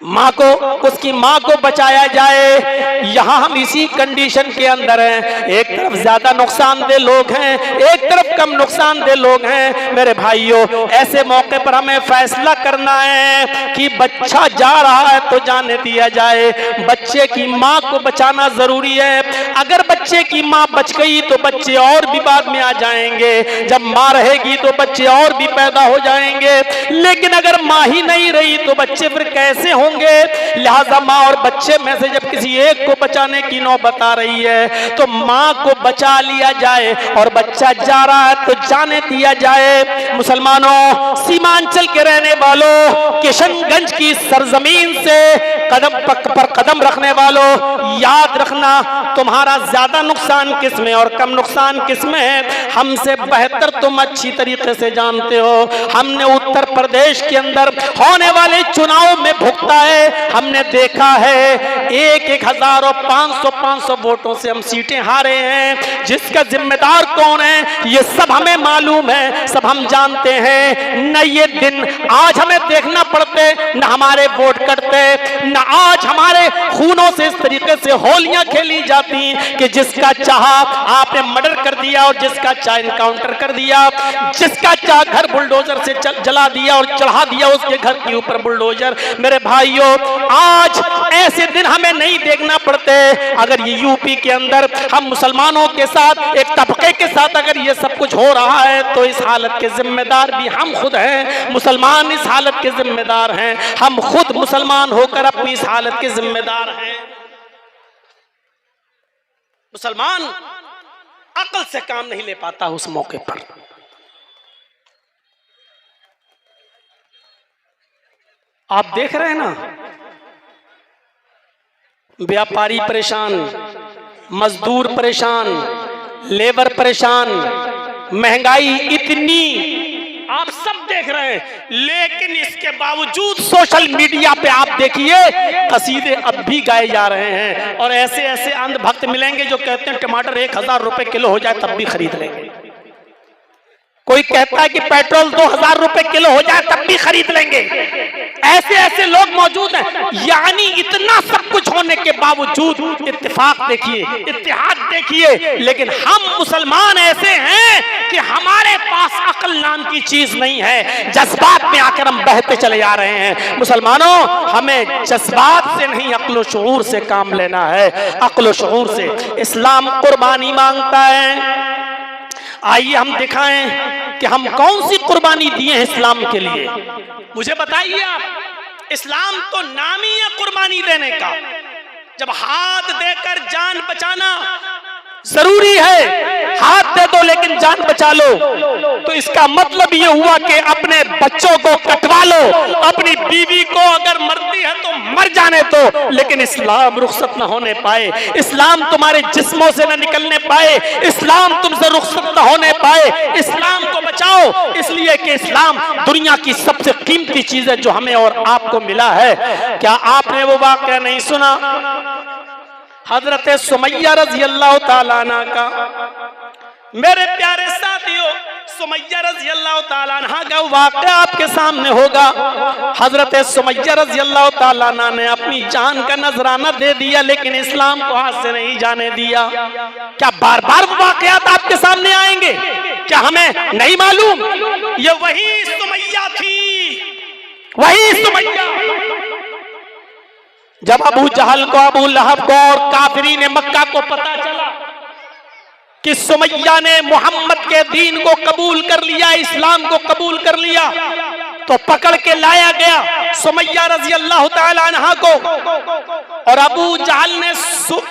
माँ को, उसकी माँ को बचाया जाए। यहाँ हम इसी कंडीशन के अंदर हैं। एक तरफ ज्यादा नुकसानदेह लोग हैं, एक तरफ कम नुकसानदेह लोग हैं। मेरे भाइयों, ऐसे मौके पर हमें फैसला करना है कि बच्चा जा रहा है तो जाने दिया जाए। बच्चे की माँ को बचाना जरूरी है। अगर बच्चे की माँ बच गई तो बच्चे और भी बाद में आ जाएंगे। जब माँ रहेगी तो बच्चे और भी पैदा हो जाएंगे, लेकिन अगर माँ ही नहीं रही तो बच्चे फिर कैसे होंगे। लिहाजा माँ और बच्चे में से जब किसी एक को बचाने की नौबत आ रही है तो माँ को बचा लिया जाए, और बच्चा जा रहा है तो जाने दिया जाए। मुसलमानों, सीमांचल के रहने वालों, किशनगंज की सरजमीन से कदम पर कदम रखने वालों, याद रखना तुम्हारा ज्यादा नुकसान किसमें और कम नुकसान किसमें है हमसे बेहतर तुम अच्छी तरीके से जानते हो। हमने उत्तर प्रदेश के अंदर होने वाले चुनाव में भुगता है। हमने देखा है 1,000 और 500 वोटों से हम सीटें हारे हैं। जिसका जिम्मेदार कौन है ये सब हमें मालूम है, सब हम जानते हैं। न ये दिन आज हमें देखना पड़ते, न हमारे वोट कटते, न आज हमारे खूनों से इस तरीके से होलियां खेली जाती कि जिसका चाहा आपने मर्डर कर दिया और जिसका चाह इनकाउंटर कर दिया, जिसका चाह घर बुलडोजर से जला दिया और चढ़ा दिया उसके घर के ऊपर बुलडोजर। मेरे भाइयों, आज ऐसे दिन हमें नहीं देखना पड़ते। अगर ये यूपी के अंदर हम मुसलमानों के साथ, एक तबके के साथ अगर ये सब कुछ हो रहा है तो इस हालत के जिम्मेदार भी हम खुद हैं। मुसलमान इस हालत के जिम्मेदार हैं। हम खुद मुसलमान होकर अपनी इस हालत के जिम्मेदार हैं। मुसलमान अकल से काम नहीं ले पाता उस मौके पर। आप देख रहे हैं ना, व्यापारी परेशान, मजदूर परेशान, लेबर परेशान, महंगाई इतनी आप सब देख रहे हैं, लेकिन इसके बावजूद सोशल मीडिया पे आप देखिए कसीदे अब भी गाए जा रहे हैं। और ऐसे ऐसे अंधभक्त मिलेंगे जो कहते हैं टमाटर 1,000 रुपए किलो हो जाए तब भी खरीद लेंगे। कोई कहता है कि पेट्रोल 2,000 रुपए किलो हो जाए तब भी खरीद लेंगे। ऐसे ऐसे लोग मौजूद हैं। यानी इतना सब कुछ होने के बावजूद इत्तेफाक देखिए, इत्तेहाद देखिए, लेकिन हम मुसलमान ऐसे हैं कि हमारे पास अक्ल नाम की चीज नहीं है, जज्बात में आकर हम बहते चले जा रहे हैं। मुसलमानों, हमें जज्बात से नहीं अक्ल शऊर से काम लेना है, अक्ल शऊर से। इस्लाम कुर्बानी मांगता है। आइए हम दिखाएं कि हम कौन सी कुर्बानी दिए हैं इस्लाम के लिए। मुझे बताइए आप, इस्लाम तो नाम ही है कुर्बानी देने का। जब हाथ देकर जान बचाना जरूरी है, हाथ दे दो लेकिन जान बचा लो, तो इसका मतलब ये हुआ कि अपने बच्चों को कटवा लो, अपनी बीवी को अगर मरती है तो मर जाने दो, लेकिन इस्लाम रुखसत न होने पाए, इस्लाम तुम्हारे जिस्मों से न निकलने पाए, इस्लाम तुमसे रुखसत न होने पाए। इस्लाम को बचाओ, इसलिए कि इस्लाम दुनिया की सबसे कीमती चीज है जो हमें और आपको मिला है। क्या आपने वो वाक़या नहीं सुना हजरत सुमैया रजी अल्लाह ताला अन्हा का? मेरे प्यारे साथियों, सुमैया रजी अल्लाह ताला अन्हा का वाक़या आपके सामने होगा। हजरत सुमैया रजी अल्लाह ताला अन्हा ने अपनी जान का नजराना दे दिया, लेकिन इस्लाम को हाथ से नहीं जाने दिया। क्या बार बार वाक़यात आपके सामने आएंगे? क्या हमें नहीं मालूम? ये वही सुमैया थी, वही सुमैया। जब अबू जहल को, अबू लहब को और काफिरीन मक्का को पता चला कि सुमैया ने मोहम्मद के दीन को कबूल कर लिया, इस्लाम को कबूल कर लिया, तो पकड़ के लाया गया सुमैया रजी अल्लाह ताला अन्हा को। और अबू जहल ने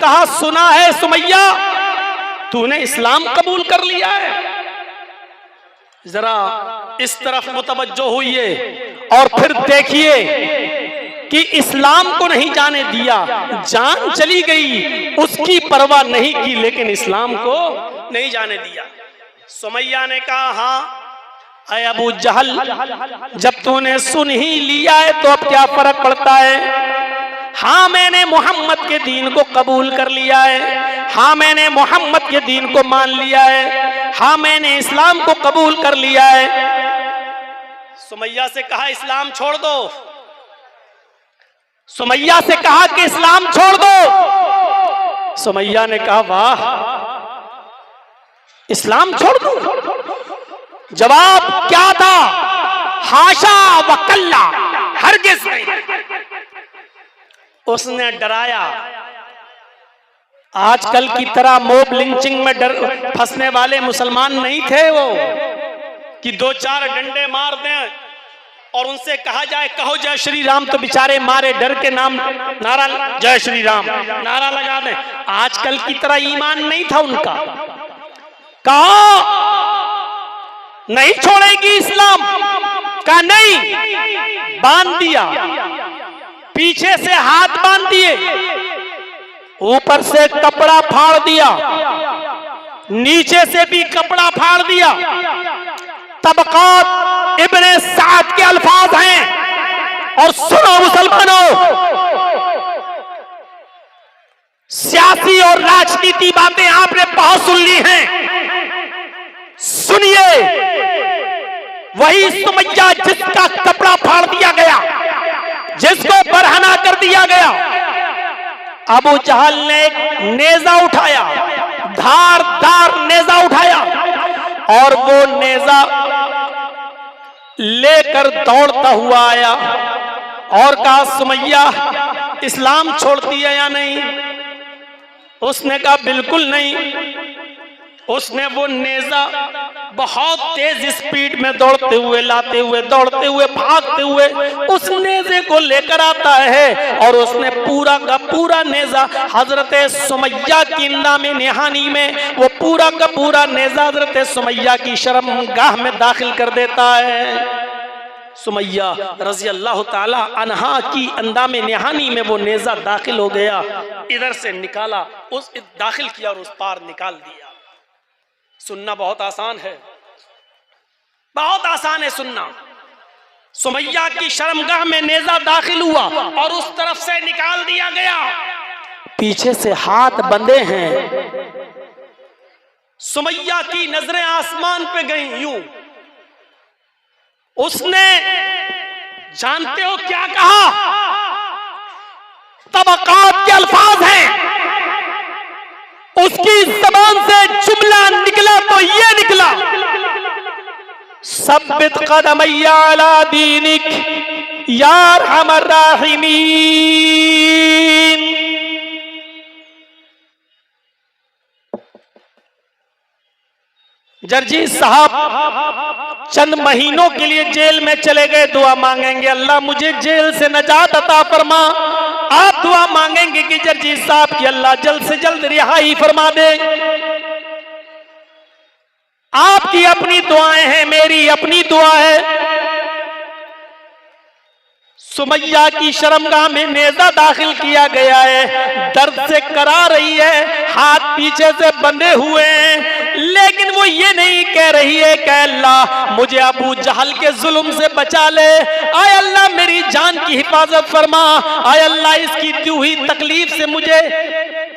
कहा, सुना है सुमैया तूने इस्लाम कबूल कर लिया है? जरा इस तरफ मुतवज्जो हुइए और फिर देखिए कि इस्लाम को नहीं जाने दिया, जान चली गई, उसकी परवाह नहीं की, लेकिन इस्लाम को नहीं जाने दिया। सुमैया ने कहा, हाँ अय अबू जहल, जब तूने सुन ही लिया है तो अब क्या फर्क पड़ता है? हाँ मैंने मोहम्मद के दीन को कबूल कर लिया है, हाँ मैंने मोहम्मद के दीन को मान लिया है, हाँ मैंने इस्लाम को कबूल कर लिया है। सुमैया से कहा इस्लाम छोड़ दो, सुमैया से कहा कि इस्लाम छोड़ दो। सुमैया ने कहा वाह, इस्लाम छोड़ दो? जवाब क्या था? हाशा व कल्ला, हरगिज़ नहीं। उसने डराया। आजकल की तरह मोब लिंचिंग में डर फंसने वाले मुसलमान नहीं थे वो, कि दो चार डंडे मार दें और उनसे कहा जाए कहो जय श्री राम, तो बेचारे मारे डर के नाम नारा जय श्री राम नारा लगा दें। आजकल की तरह ईमान नहीं था उनका। कहा नहीं छोड़ेगी इस्लाम, कहा नहीं, बांध दिया, पीछे से हाथ बांध दिए, ऊपर से कपड़ा फाड़ दिया, नीचे से भी कपड़ा फाड़ दिया। तबक़ात इब्ने साद के अल्फाज हैं, और सुनो मुसलमानों, सियासी और राजनीति बातें आपने बहुत सुन ली हैं। सुनिए, वही सुमैया जिसका कपड़ा फाड़ दिया गया, जिसको बरहना कर दिया गया, अबू जहल ने एक नेजा उठाया, धारदार नेजा उठाया, और वो नेजा लेकर दौड़ता हुआ आया और कहा सुमैया इस्लाम छोड़ती है या नहीं? उसने कहा बिल्कुल नहीं। उसने वो नेजा बहुत तेज स्पीड में दौड़ते हुए, लाते हुए, दौड़ते हुए, भागते हुए उस नेजे को लेकर आता है, और उसने पूरा का पूरा नेजा हजरत सुमैया की नामे निहानी में, वो पूरा का पूरा नेजा हजरत सुमैया की शर्मगाह में दाखिल कर देता है। सुमैया रजी अल्लाह ताला अन्हा की अंदामे निहानी में वो नेजा दाखिल हो गया, इधर से निकाला, उस दाखिल किया और उस पार निकाल दिया। सुनना बहुत आसान है, बहुत आसान है सुनना। सुमैया की शर्मगाह में नेजा दाखिल हुआ और उस तरफ से निकाल दिया गया, पीछे से हाथ बंधे हैं। सुमैया की नजरें आसमान पे गई यूं। उसने जानते हो क्या कहा? तबक़ात के अल्फाज हैं, उसकी जबान से जुमला निकला तो ये निकला, सब्बित कदमैया अला दीनिक या अरहमर राहिमीन। जर्जीस साहब चंद महीनों के लिए जेल में चले गए, दुआ मांगेंगे अल्लाह मुझे जेल से नजात अता फरमा। आप दुआ मांगेंगे कि जर्जीस साहब की अल्लाह जल्द से जल्द रिहाई फरमा दे। आपकी अपनी दुआएं हैं, मेरी अपनी दुआ है। सुमैया की शर्मगाह में नेजा दाखिल किया गया है, दर्द से करा रही है, हाथ पीछे से बंधे हुए हैं, लेकिन वो ये नहीं कह रही है कि अल्लाह मुझे अबू जहल के जुल्म से बचा ले, आय अल्लाह मेरी जान की हिफाजत फरमा, आय अल्लाह इसकी दी हुई तकलीफ से मुझे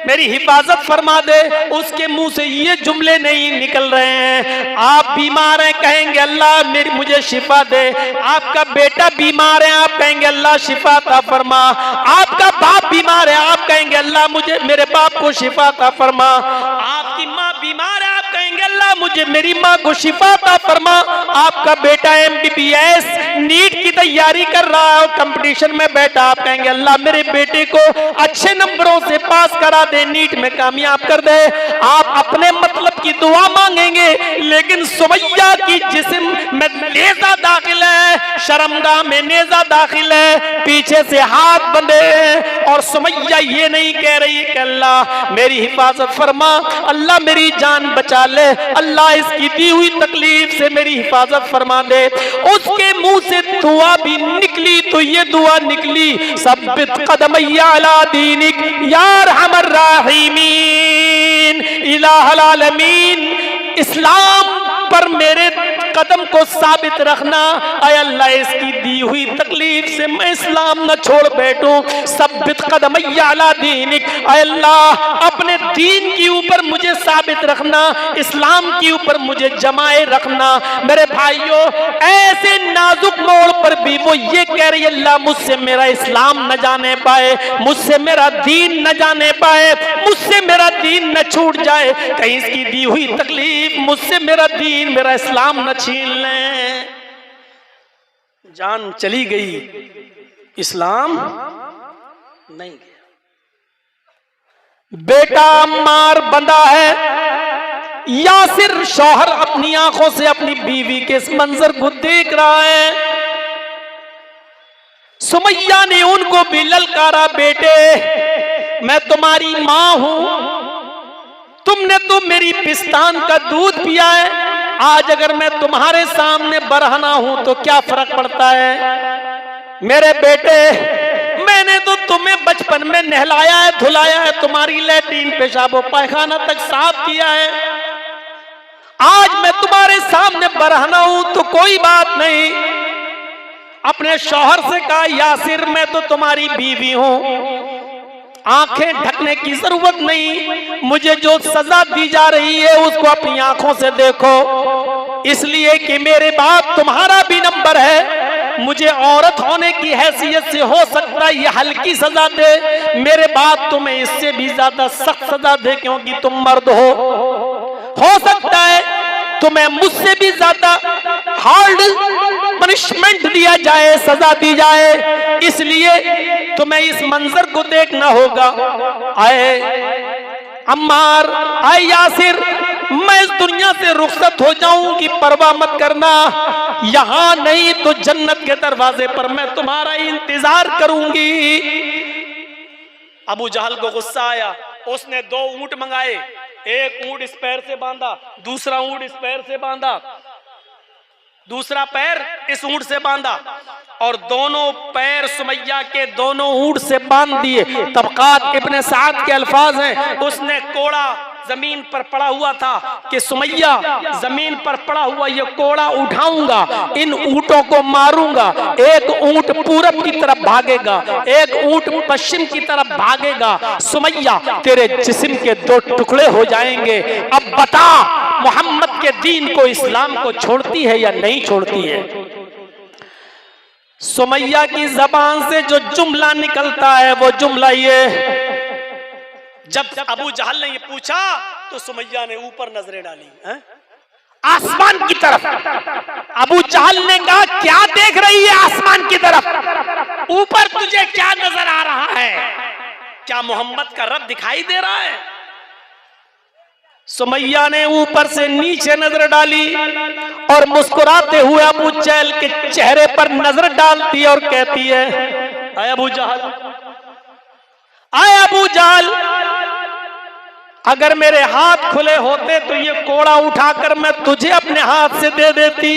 मेरी हिफाजत फरमा दे। उसके मुंह से ये जुमले नहीं निकल रहे हैं। आप बीमार हैं, कहेंगे अल्लाह मुझे शिफा दे। आपका बेटा बीमार है, आप कहेंगे अल्लाह शिफा ता फरमा। आपका बाप बीमार है, आप कहेंगे अल्लाह मुझे मेरे बाप को शिफा ता फरमा। आपकी माँ बीमार है, आप कहेंगे अल्लाह मुझे मेरी माँ को शिफा ता फरमा। आपका बेटा MBBS नीट की तैयारी कर रहा है, कंपटीशन में बैठा, आप कहेंगे अल्लाह मेरे बेटे को अच्छे नंबरों से पास करा दे, नीट में कामयाब कर दे। आप अपने मतलब की दुआ मांगेंगे, लेकिन सुमैया की जिस्म में नेज़ा दाखिल है, शर्मगाह में नेज़ा दाखिल है, पीछे से हाथ बंधे हैं, और सुमैया ये नहीं कह रही है कि अल्लाह मेरी हिफाजत फरमा, अल्लाह मेरी जान बचा ले, अल्लाह इसकी दी हुई तकलीफ से मेरी हिफाजत फरमा दे। उसके मुंह से दुआ भी निकली तो ये दुआ निकली, सब्बित कदमैया अला दीनिक या अरहमर राहिमीन इलाहुल आलमीन। इस्लाम पर मेरे कदम को साबित रखना, आय अल्लाह इसकी दी हुई तकलीफ से मैं इस्लाम न छोड़ बैठूं। सब्बित कदमैया अला दीनिक, आय अल्लाह अपने दीन के ऊपर मुझे साबित रखना, इस्लाम के ऊपर मुझे जमाए रखना। मेरे भाइयों, ऐसे नाजुक मोड़ पर भी वो ये कह रही है अल्लाह मुझसे मेरा इस्लाम न जाने पाए, मुझसे मेरा दीन न जाने पाए, मुझसे मेरा दीन न छूट जाए, कहीं इसकी दी हुई तकलीफ मुझसे मेरा दीन मेरा इस्लाम न छीन लें। जान चली गई, इस्लाम नहीं गया। बेटा अम्मार बंधा है, यासिर शौहर अपनी आंखों से अपनी बीवी के इस मंजर को देख रहा है। सुमैया ने उनको भी ललकारा, बेटे मैं तुम्हारी मां हूं, तुमने तो मेरी पिस्तान का दूध पिया है, आज अगर मैं तुम्हारे सामने बरहना हूं तो क्या फर्क पड़ता है। मेरे बेटे मैंने तो तुम्हें बचपन में नहलाया है, धुलाया है, तुम्हारी लैट्रीन पेशाब और पायखाना तक साफ किया है, आज मैं तुम्हारे सामने बरहना हूं तो कोई बात नहीं। अपने शौहर से कहा यासिर मैं तो तुम्हारी बीवी हूं, आंखें ढकने की जरूरत नहीं, मुझे जो सजा दी जा रही है उसको अपनी आंखों से देखो, इसलिए कि मेरे बाप तुम्हारा भी नंबर है, मुझे औरत होने की हैसियत से हो सकता है ये हल्की सजा दे, मेरे बाप तुम्हें इससे भी ज्यादा सख्त सजा दे क्योंकि तुम मर्द हो सकता है तुम्हें मुझसे भी ज्यादा हार्ड पनिशमेंट दिया जाए, सजा दी जाए, इसलिए तुम्हें इस मंजर को देखना होगा। आए अम्मार, आए यासिर, मैं इस दुनिया से रुखसत हो जाऊंगी, परवाह मत करना, यहां नहीं तो जन्नत के दरवाजे पर मैं तुम्हारा इंतजार करूंगी। अबू जहल को गुस्सा आया, उसने 2 ऊंट मंगाए, एक ऊंट इस पैर से बांधा, दूसरा ऊंट इस पैर से बांधा, दूसरा पैर इस ऊंट से बांधा, और दोनों पैर सुमैया के दोनों ऊंट से बांध दिए। तबकात इब्ने साद के अल्फाज हैं, उसने कोड़ा जमीन पर पड़ा हुआ था कि सुमैया जमीन पर पड़ा हुआ ये कोड़ा उठाऊंगा, इन ऊंटों को मारूंगा, एक ऊंट पूरब की तरफ भागेगा, एक ऊंट पश्चिम की तरफ भागेगा, सुमैया तेरे जिस्म के 2 टुकड़े हो जाएंगे। अब बता मोहम्मद के दीन को, इस्लाम को छोड़ती है या नहीं छोड़ती है। सुमैया की जबान से जो जुमला निकलता है वो जुमला ये, जब अबू जहल ने ये पूछा तो सुमैया ने ऊपर नजरें डाली, आसमान की तरफ। अबू जहल ने कहा, क्या देख रही है आसमान की तरफ? ऊपर तुझे क्या नजर आ रहा है? क्या मोहम्मद का रब दिखाई दे रहा है? सुमैया ने ऊपर से नीचे नजर डाली और मुस्कुराते हुए अबू जहल के चेहरे पर नजर डालती और कहती है, आए अबू जहल, आए अबू जहल, अगर मेरे हाथ खुले होते तो ये कोड़ा उठाकर मैं तुझे अपने हाथ से दे देती।